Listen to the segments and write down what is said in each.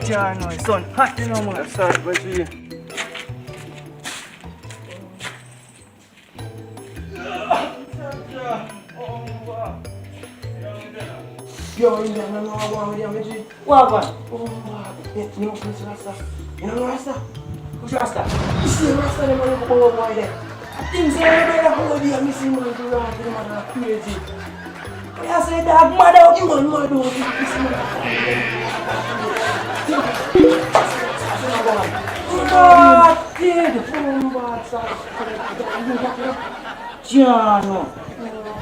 John, my son, hot you know, man. Start by you. Yo, you don't know what I want with you, G. What one? Oh, you know Flim Rasta? You know Rasta? Who's Rasta? You see Rasta, them man, go over there. Things are better how they are missing man to run to the man are crazy. But I say that mad out, you man mad out, this man are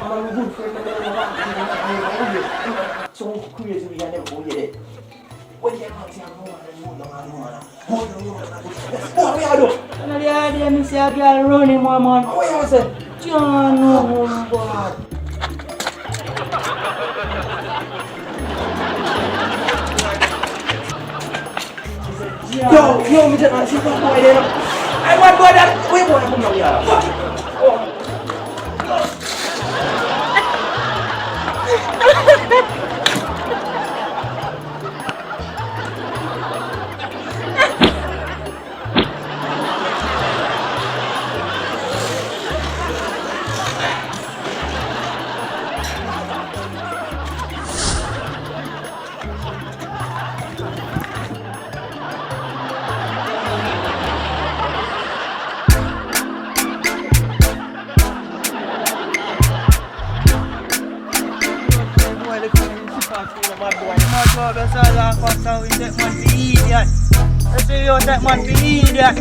I'm a good friend, so crazy we are never going to get it. When you can't see a woman, what we are doing? And the idea me see a girl running, my man. What you say? John, no, God. Yo, me just want to see that boy there. I want to go that way, boy. Come here. Fuck it. That's all I fucked out with that man be idiot. Let's see you that man be idiot.